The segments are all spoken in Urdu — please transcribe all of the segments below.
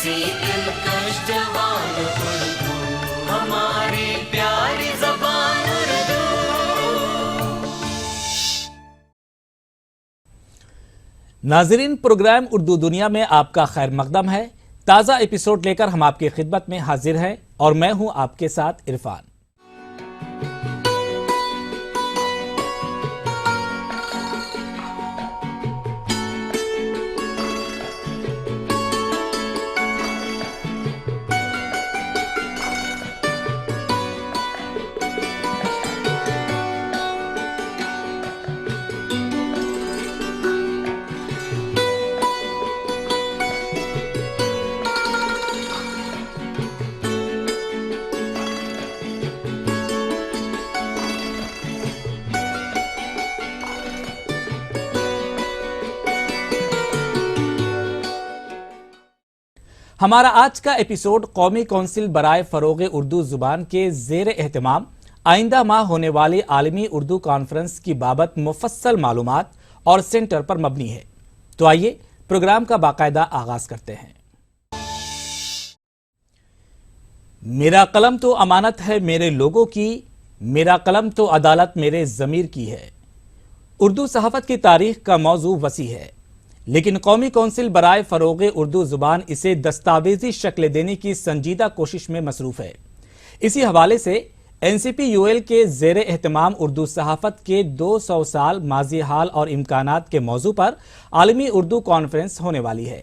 سی دلکش جوان اردو، ہماری پیاری زبان اردو۔ ناظرین، پروگرام اردو دنیا میں آپ کا خیر مقدم ہے۔ تازہ ایپیسوڈ لے کر ہم آپ کی خدمت میں حاضر ہیں اور میں ہوں آپ کے ساتھ عرفان۔ ہمارا آج کا ایپیسوڈ قومی کونسل برائے فروغ اردو زبان کے زیر اہتمام آئندہ ماہ ہونے والی عالمی اردو کانفرنس کی بابت مفصل معلومات اور سینٹر پر مبنی ہے۔ تو آئیے پروگرام کا باقاعدہ آغاز کرتے ہیں۔ میرا قلم تو امانت ہے میرے لوگوں کی، میرا قلم تو عدالت میرے ضمیر کی ہے۔ اردو صحافت کی تاریخ کا موضوع وسیع ہے، لیکن قومی کونسل برائے فروغ اردو زبان اسے دستاویزی شکل دینے کی سنجیدہ کوشش میں مصروف ہے۔ اسی حوالے سے NCPUL کے زیر اہتمام اردو صحافت کے 200 سال ماضی حال اور امکانات کے موضوع پر عالمی اردو کانفرنس ہونے والی ہے۔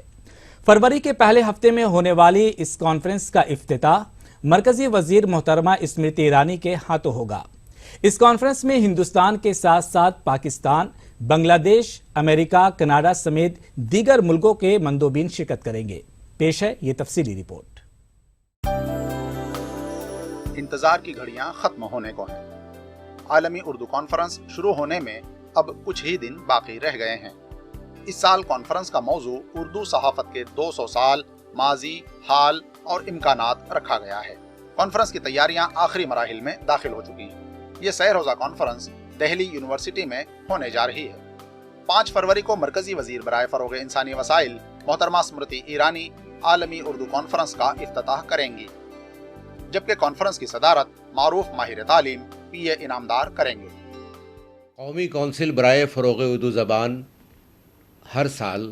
فروری کے پہلے ہفتے میں ہونے والی اس کانفرنس کا افتتاح مرکزی وزیر محترمہ اسمرتی ایرانی کے ہاتھوں ہوگا۔ اس کانفرنس میں ہندوستان کے ساتھ ساتھ پاکستان، بنگلہ دیش، امریکہ، کینیڈا سمیت دیگر ملکوں کے مندوبین شرکت کریں گے۔ پیش ہے یہ تفصیلی رپورٹ۔ انتظار کی گھڑیاں ختم ہونے کو ہیں۔ عالمی اردو کانفرنس شروع ہونے میں اب کچھ ہی دن باقی رہ گئے ہیں۔ اس سال کانفرنس کا موضوع اردو صحافت کے 200 سال ماضی، حال اور امکانات رکھا گیا ہے۔ کانفرنس کی تیاریاں آخری مراحل میں داخل ہو چکی ہیں۔ یہ سہ روزہ کانفرنس دہلی یونیورسٹی میں ہونے جا رہی ہے۔ 5 فروری کو مرکزی وزیر برائے فروغ انسانی وسائل محترمہ اسمرتی ایرانی عالمی اردو کانفرنس کا افتتاح کریں گی، جبکہ کانفرنس کی صدارت معروف ماہر تعلیم PA انعامدار کریں گے۔ قومی کونسل برائے فروغ اردو زبان ہر سال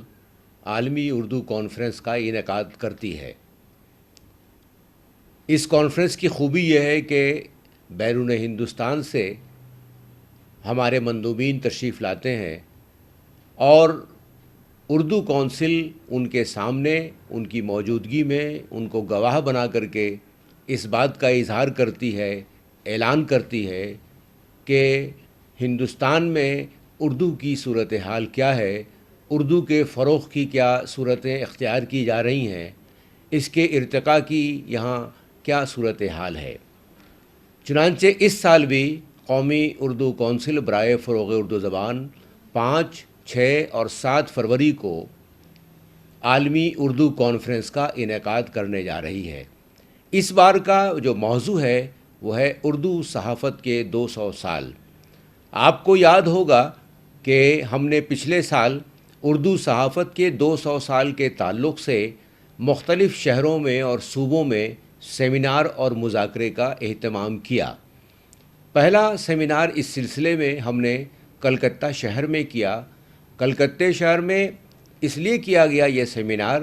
عالمی اردو کانفرنس کا انعقاد کرتی ہے۔ اس کانفرنس کی خوبی یہ ہے کہ بیرون ہندوستان سے ہمارے مندوبین تشریف لاتے ہیں اور اردو کونسل ان کے سامنے ان کی موجودگی میں ان کو گواہ بنا کر کے اس بات کا اظہار کرتی ہے، اعلان کرتی ہے کہ ہندوستان میں اردو کی صورتحال کیا ہے، اردو کے فروغ کی کیا صورتیں اختیار کی جا رہی ہیں، اس کے ارتقاء کی یہاں کیا صورتحال ہے۔ چنانچہ اس سال بھی قومی اردو کونسل برائے فروغ اردو زبان 5، 6 اور 7 فروری کو عالمی اردو کانفرنس کا انعقاد کرنے جا رہی ہے۔ اس بار کا جو موضوع ہے وہ ہے اردو صحافت کے 200 سال۔ آپ کو یاد ہوگا کہ ہم نے پچھلے سال اردو صحافت کے 200 سال کے تعلق سے مختلف شہروں میں اور صوبوں میں سیمینار اور مذاکرے کا اہتمام کیا۔ پہلا سیمینار اس سلسلے میں ہم نے کلکتہ شہر میں کیا۔ کلکتہ شہر میں اس لیے کیا گیا یہ سیمینار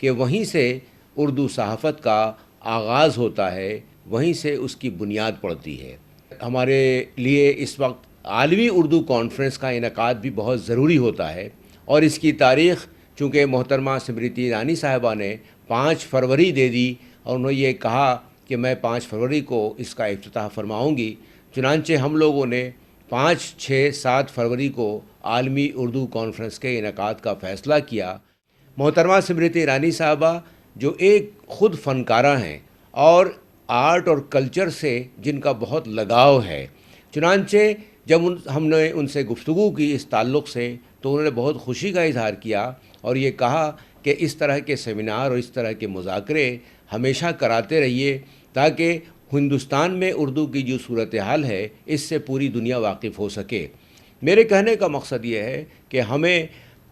کہ وہیں سے اردو صحافت کا آغاز ہوتا ہے، وہیں سے اس کی بنیاد پڑتی ہے۔ ہمارے لیے اس وقت عالمی اردو کانفرنس کا انعقاد بھی بہت ضروری ہوتا ہے، اور اس کی تاریخ چونکہ محترمہ اسمرتی ایرانی صاحبہ نے 5 فروری دے دی اور انہوں نے یہ کہا کہ میں 5 فروری کو اس کا افتتاح فرماؤں گی، چنانچہ ہم لوگوں نے 5، 6، 7 فروری کو عالمی اردو کانفرنس کے انعقاد کا فیصلہ کیا۔ محترمہ اسمرتی ایرانی صاحبہ جو ایک خود فنکارہ ہیں اور آرٹ اور کلچر سے جن کا بہت لگاؤ ہے، چنانچہ جب ہم نے ان سے گفتگو کی اس تعلق سے تو انہوں نے بہت خوشی کا اظہار کیا اور یہ کہا کہ اس طرح کے سیمینار اور اس طرح کے مذاکرے ہمیشہ کراتے رہیے تاکہ ہندوستان میں اردو کی جو صورتحال ہے اس سے پوری دنیا واقف ہو سکے۔ میرے کہنے کا مقصد یہ ہے کہ ہمیں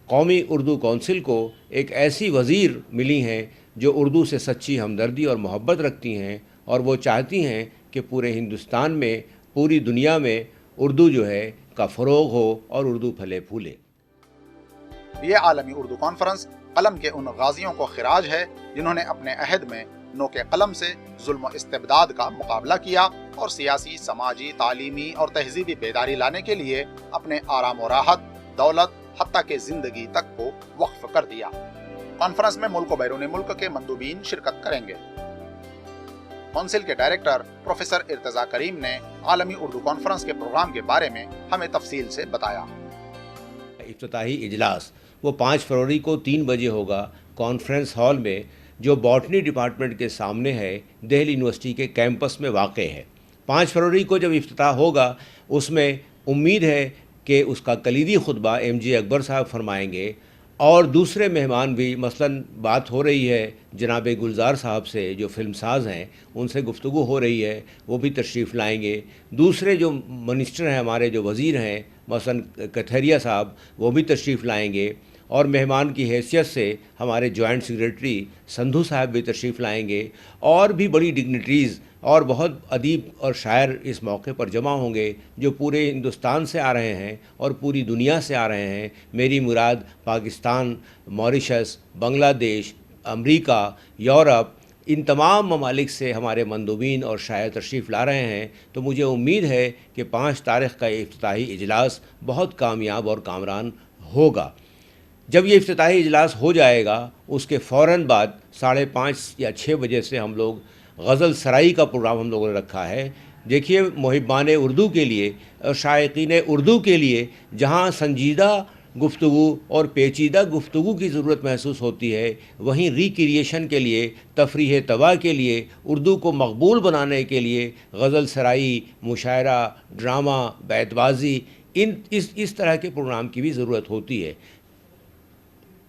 قومی اردو کونسل کو ایک ایسی وزیر ملی ہیں جو اردو سے سچی ہمدردی اور محبت رکھتی ہیں اور وہ چاہتی ہیں کہ پورے ہندوستان میں، پوری دنیا میں اردو جو ہے کا فروغ ہو اور اردو پھلے پھولے۔ یہ عالمی اردو کانفرنس قلم کے ان غازیوں کو خراج ہے جنہوں نے اپنے عہد میں نوک قلم سے ظلم و استبداد کا مقابلہ کیا اور سیاسی، سماجی، تعلیمی اور تہذیبی بیداری لانے کے لیے اپنے آرام و راحت، دولت، حتیٰ کہ زندگی تک کو وقف کر دیا۔ کانفرنس میں ملک و بیرون ملک کے مندوبین شرکت کریں گے۔ کونسل کے ڈائریکٹر پروفیسر ارتضیٰ کریم نے عالمی اردو کانفرنس کے پروگرام کے بارے میں ہمیں تفصیل سے بتایا۔ افتتاحی اجلاس وہ 5 فروری کو 3 بجے ہوگا کانفرنس ہال میں، جو باٹنی ڈپارٹمنٹ کے سامنے ہے، دہلی یونیورسٹی کے کیمپس میں واقع ہے۔ 5 فروری کو جب افتتاح ہوگا، اس میں امید ہے کہ اس کا کلیدی خطبہ MJ اکبر صاحب فرمائیں گے اور دوسرے مہمان بھی، مثلاً بات ہو رہی ہے جناب گلزار صاحب سے جو فلم ساز ہیں، ان سے گفتگو ہو رہی ہے، وہ بھی تشریف لائیں گے۔ دوسرے جو منسٹر ہیں ہمارے، جو وزیر ہیں، مثلاً کتھیریا صاحب، وہ بھی تشریف لائیں گے، اور مہمان کی حیثیت سے ہمارے جوائنٹ سیکریٹری سندھو صاحب بھی تشریف لائیں گے، اور بھی بڑی ڈگنیٹریز اور بہت ادیب اور شاعر اس موقع پر جمع ہوں گے جو پورے ہندوستان سے آ رہے ہیں اور پوری دنیا سے آ رہے ہیں۔ میری مراد پاکستان، موریشس، بنگلہ دیش، امریکہ، یورپ، ان تمام ممالک سے ہمارے مندوبین اور شاعر تشریف لا رہے ہیں۔ تو مجھے امید ہے کہ 5 تاریخ کا یہ افتتاحی اجلاس بہت کامیاب اور کامران ہوگا۔ جب یہ افتتاحی اجلاس ہو جائے گا، اس کے فوراً بعد 5:30 یا 6 بجے سے ہم لوگ غزل سرائی کا پروگرام ہم لوگوں نے رکھا ہے۔ دیکھیے، محبان اردو کے لیے اور شائقین اردو کے لیے جہاں سنجیدہ گفتگو اور پیچیدہ گفتگو کی ضرورت محسوس ہوتی ہے، وہیں ریکریشن کے لیے، تفریح طبع کے لیے، اردو کو مقبول بنانے کے لیے غزل سرائی، مشاعرہ، ڈرامہ، بیت بازی، اس طرح کے پروگرام کی بھی ضرورت ہوتی ہے۔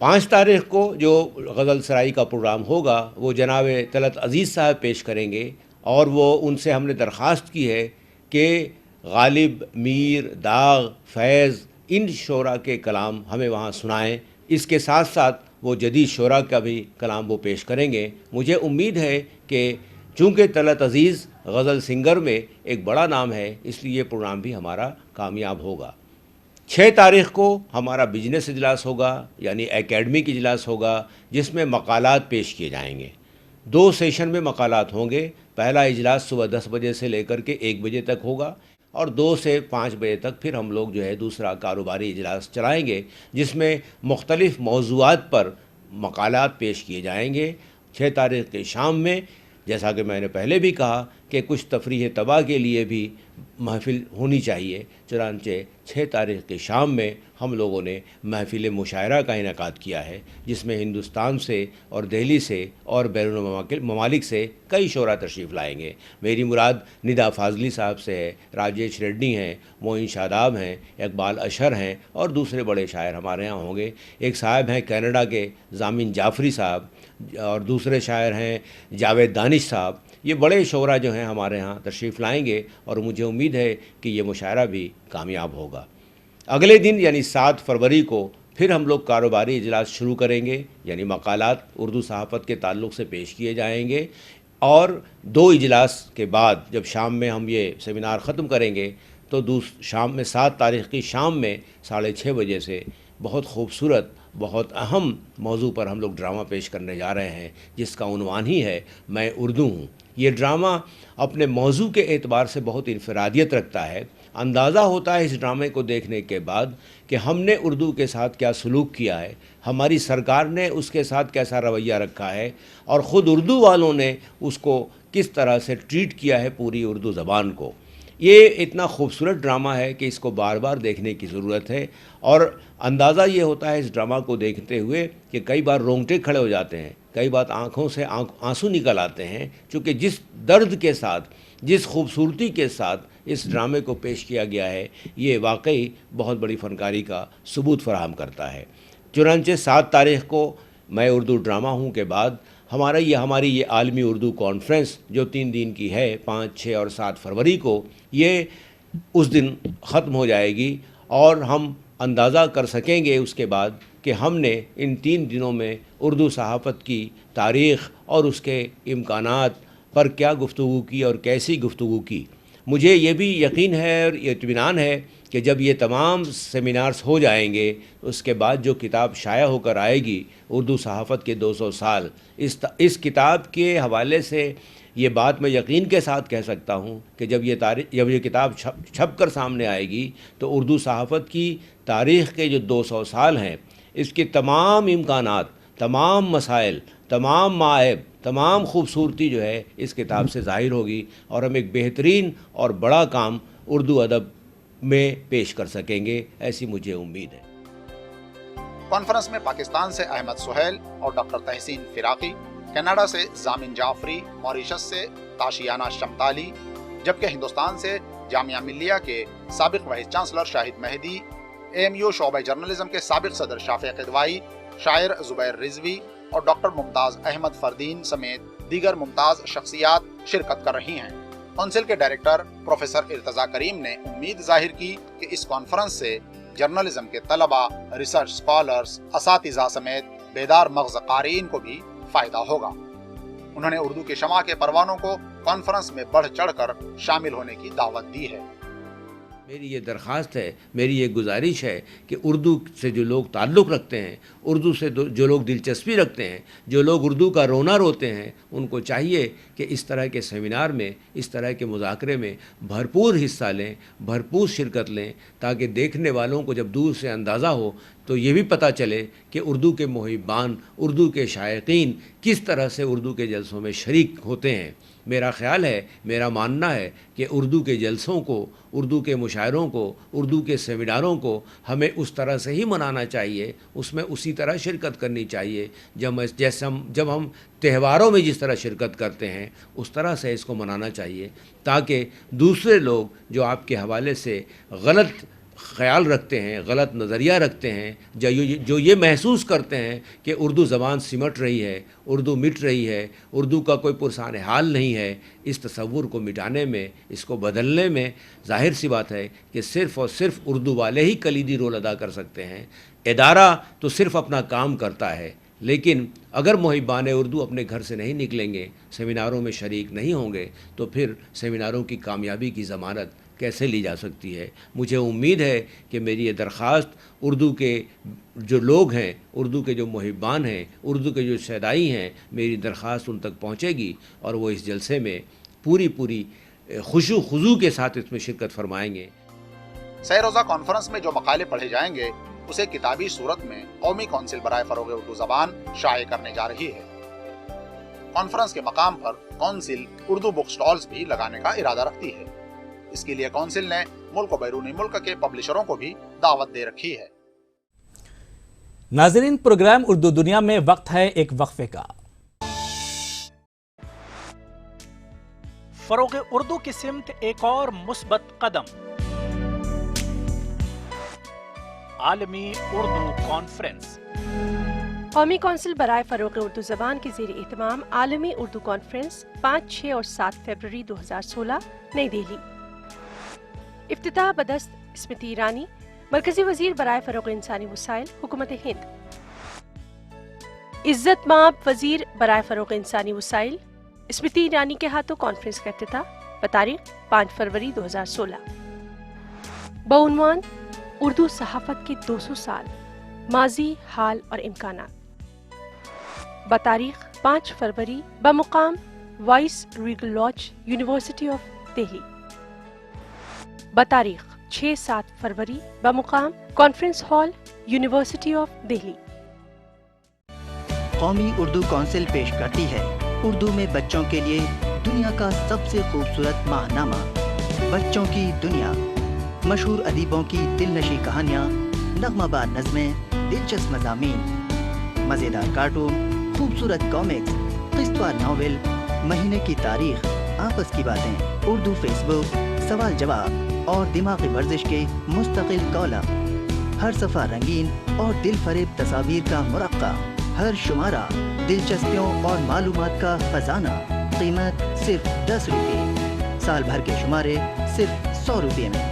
5 تاریخ کو جو غزل سرائی کا پروگرام ہوگا، وہ جناب طلعت عزیز صاحب پیش کریں گے، اور وہ ان سے ہم نے درخواست کی ہے کہ غالب، میر، داغ، فیض، ان شعراء کے کلام ہمیں وہاں سنائیں۔ اس کے ساتھ ساتھ وہ جدید شعراء کا بھی کلام وہ پیش کریں گے۔ مجھے امید ہے کہ چونکہ طلعت عزیز غزل سنگر میں ایک بڑا نام ہے، اس لیے یہ پروگرام بھی ہمارا کامیاب ہوگا۔ 6 تاریخ کو ہمارا بزنس اجلاس ہوگا، یعنی اکیڈمک اجلاس ہوگا، جس میں مقالات پیش کیے جائیں گے۔ 2 سیشن میں مقالات ہوں گے۔ پہلا اجلاس صبح 10 بجے سے لے کر کے 1 بجے تک ہوگا، اور 2 سے 5 بجے تک پھر ہم لوگ جو ہے دوسرا کاروباری اجلاس چلائیں گے، جس میں مختلف موضوعات پر مقالات پیش کیے جائیں گے۔ 6 تاریخ کے شام میں، جیسا کہ میں نے پہلے بھی کہا کہ کچھ تفریح طبع کے لیے بھی محفل ہونی چاہیے، چنانچہ 6 تاریخ کے شام میں ہم لوگوں نے محفل مشاعرہ کا انعقاد کیا ہے، جس میں ہندوستان سے اور دہلی سے اور بیرون ممالک سے کئی شعراء تشریف لائیں گے۔ میری مراد ندا فاضلی صاحب سے ہے، راجیش ریڈی ہیں، معین شاداب ہیں، اقبال اشہر ہیں، اور دوسرے بڑے شاعر ہمارے ہاں ہوں گے۔ ایک صاحب ہیں کینیڈا کے، ضامن جعفری صاحب، اور دوسرے شاعر ہیں جاوید دانش صاحب۔ یہ بڑے شعراء جو ہیں ہمارے ہاں تشریف لائیں گے، اور مجھے امید ہے کہ یہ مشاعرہ بھی کامیاب ہوگا۔ اگلے دن یعنی 7 فروری کو پھر ہم لوگ کاروباری اجلاس شروع کریں گے، یعنی مقالات اردو صحافت کے تعلق سے پیش کیے جائیں گے، اور 2 اجلاس کے بعد جب شام میں ہم یہ سیمینار ختم کریں گے، تو شام میں 7 تاریخ کی شام میں 6:30 بجے سے بہت خوبصورت، بہت اہم موضوع پر ہم لوگ ڈرامہ پیش کرنے جا رہے ہیں، جس کا عنوان ہی ہے میں اردو ہوں۔ یہ ڈرامہ اپنے موضوع کے اعتبار سے بہت انفرادیت رکھتا ہے۔ اندازہ ہوتا ہے اس ڈرامے کو دیکھنے کے بعد کہ ہم نے اردو کے ساتھ کیا سلوک کیا ہے، ہماری سرکار نے اس کے ساتھ کیسا رویہ رکھا ہے، اور خود اردو والوں نے اس کو کس طرح سے ٹریٹ کیا ہے پوری اردو زبان کو۔ یہ اتنا خوبصورت ڈرامہ ہے کہ اس کو بار بار دیکھنے کی ضرورت ہے، اور اندازہ یہ ہوتا ہے اس ڈرامہ کو دیکھتے ہوئے کہ کئی بار رونگٹے کھڑے ہو جاتے ہیں، کئی بار آنکھوں سے آنسو نکل آتے ہیں، چونکہ جس درد کے ساتھ، جس خوبصورتی کے ساتھ اس ڈرامے کو پیش کیا گیا ہے، یہ واقعی بہت بڑی فنکاری کا ثبوت فراہم کرتا ہے۔ چنانچہ 7 تاریخ کو میں اردو ڈرامہ ہوں کے بعد ہماری یہ عالمی اردو کانفرنس جو 3 دن کی ہے، 5، 6 اور 7 فروری کو، یہ اس دن ختم ہو جائے گی، اور ہم اندازہ کر سکیں گے اس کے بعد کہ ہم نے ان 3 دنوں میں اردو صحافت کی تاریخ اور اس کے امکانات پر کیا گفتگو کی اور کیسی گفتگو کی۔ مجھے یہ بھی یقین ہے اور اطمینان ہے کہ جب یہ تمام سیمینارز ہو جائیں گے اس کے بعد جو کتاب شائع ہو کر آئے گی اردو صحافت کے 200 سال، اس کتاب کے حوالے سے یہ بات میں یقین کے ساتھ کہہ سکتا ہوں کہ جب یہ کتاب چھپ کر سامنے آئے گی تو اردو صحافت کی تاریخ کے جو 200 سال ہیں اس کے تمام امکانات، تمام مسائل، تمام معائب، تمام خوبصورتی جو ہے اس کتاب سے ظاہر ہوگی اور ہم ایک بہترین اور بڑا کام اردو ادب میں پیش کر سکیں گے، ایسی مجھے امید ہے۔ کانفرنس میں پاکستان سے احمد سہیل اور ڈاکٹر تحسین فراقی، کینیڈا سے زامن جعفری، موریشس سے تاشیانہ شمتالی، جبکہ ہندوستان سے جامعہ ملیہ کے سابق وائس چانسلر شاہد مہدی، AMU شعبہ جرنلزم کے سابق صدر شافع قدوائی، شاعر زبیر رضوی اور ڈاکٹر ممتاز احمد فردین سمیت دیگر ممتاز شخصیات شرکت کر رہی ہیں۔ کونسل کے ڈائریکٹر پروفیسر ارتضیٰ کریم نے امید ظاہر کی کہ اس کانفرنس سے جرنلزم کے طلباء، ریسرچ اسکالرز، اساتذہ سمیت بیدار مغز قارئین کو بھی فائدہ ہوگا۔ انہوں نے اردو کے شمع کے پروانوں کو کانفرنس میں بڑھ چڑھ کر شامل ہونے کی دعوت دی ہے۔ میری یہ درخواست ہے، میری یہ گزارش ہے کہ اردو سے جو لوگ تعلق رکھتے ہیں، اردو سے جو لوگ دلچسپی رکھتے ہیں، جو لوگ اردو کا رونا روتے ہیں، ان کو چاہیے کہ اس طرح کے سیمینار میں، اس طرح کے مذاکرے میں بھرپور حصہ لیں، بھرپور شرکت لیں، تاکہ دیکھنے والوں کو جب دور سے اندازہ ہو تو یہ بھی پتہ چلے کہ اردو کے محبان، اردو کے شائقین کس طرح سے اردو کے جلسوں میں شریک ہوتے ہیں۔ میرا خیال ہے، میرا ماننا ہے کہ اردو کے جلسوں کو، اردو کے مشاعروں کو، اردو کے سیمیناروں کو ہمیں اس طرح سے ہی منانا چاہیے، اس میں اسی طرح شرکت کرنی چاہیے جب ہم تہواروں میں جس طرح شرکت کرتے ہیں اس طرح سے اس کو منانا چاہیے، تاکہ دوسرے لوگ جو آپ کے حوالے سے غلط خیال رکھتے ہیں، غلط نظریہ رکھتے ہیں، جو یہ محسوس کرتے ہیں کہ اردو زبان سمٹ رہی ہے، اردو مٹ رہی ہے، اردو کا کوئی پرسان حال نہیں ہے، اس تصور کو مٹانے میں، اس کو بدلنے میں ظاہر سی بات ہے کہ صرف اور صرف اردو والے ہی کلیدی رول ادا کر سکتے ہیں۔ ادارہ تو صرف اپنا کام کرتا ہے، لیکن اگر محبان اردو اپنے گھر سے نہیں نکلیں گے، سیمیناروں میں شریک نہیں ہوں گے تو پھر سیمیناروں کی کامیابی کی ضمانت کیسے لی جا سکتی ہے؟ مجھے امید ہے کہ میری یہ درخواست اردو کے جو لوگ ہیں، اردو کے جو محبان ہیں، اردو کے جو شیدائی ہیں، میری درخواست ان تک پہنچے گی اور وہ اس جلسے میں پوری خشوع خضوع کے ساتھ اس میں شرکت فرمائیں گے۔ سہ روزہ کانفرنس میں جو مقالے پڑھے جائیں گے اسے کتابی صورت میں قومی کونسل برائے فروغ اردو زبان شائع کرنے جا رہی ہے۔ کانفرنس کے مقام پر کونسل اردو بک سٹالز بھی لگانے کا ارادہ رکھتی ہے۔ اس کے لیے کونسل نے ملک و بیرون ملک کے پبلشروں کو بھی دعوت دے رکھی ہے۔ ناظرین، پروگرام اردو دنیا میں وقت ہے ایک وقفے کا۔ فروغ اردو کی سمت ایک اور مثبت قدم، عالمی اردو کانفرنس۔ قومی کونسل برائے فروغ اردو زبان کے زیر اہتمام عالمی اردو کانفرنس 5، 6 اور 7 فروری 2016 نئی دہلی۔ افتتاح بدست اسمرتی ایرانی، مرکزی وزیر برائے فروغ انسانی وسائل، حکومت ہند۔ عزت مآب وزیر برائے فروغ انسانی وسائل اسمرتی ایرانی کے ہاتھوں کانفرنس کا افتتاح بتاریخ 5 فروری 2016۔ بعنوان اردو صحافت کے 200 سال، ماضی، حال اور امکانات، بتاریخ 5 فروری، بمقام Vice Regal Lodge, University of Delhi, بتاریخ 6-7 فروری، بمقام conference hall, University of Delhi. قومی اردو کونسل پیش کرتی ہے اردو میں بچوں کے لیے دنیا کا سب سے خوبصورت ماہنامہ بچوں کی دنیا، مشہور ادیبوں کی دلنشیں کہانیاں، نغمہ بار نظمیں، دلچسپ مضامین، مزیدار کارٹون، خوبصورت کامکس، قسط وار ناول، مہینے کی تاریخ، آپس کی باتیں، اردو فیس بک، سوال جواب اور دماغی ورزش کے مستقل کالم، ہر صفحہ رنگین اور دل فریب تصاویر کا مرقع، ہر شمارہ دلچسپیوں اور معلومات کا خزانہ، قیمت صرف 10 روپے، سال بھر کے شمارے صرف 100 روپے میں۔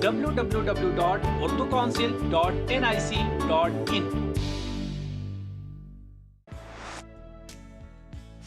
www.urducouncil.nic.in।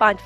5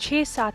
6-7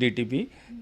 DTP,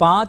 5,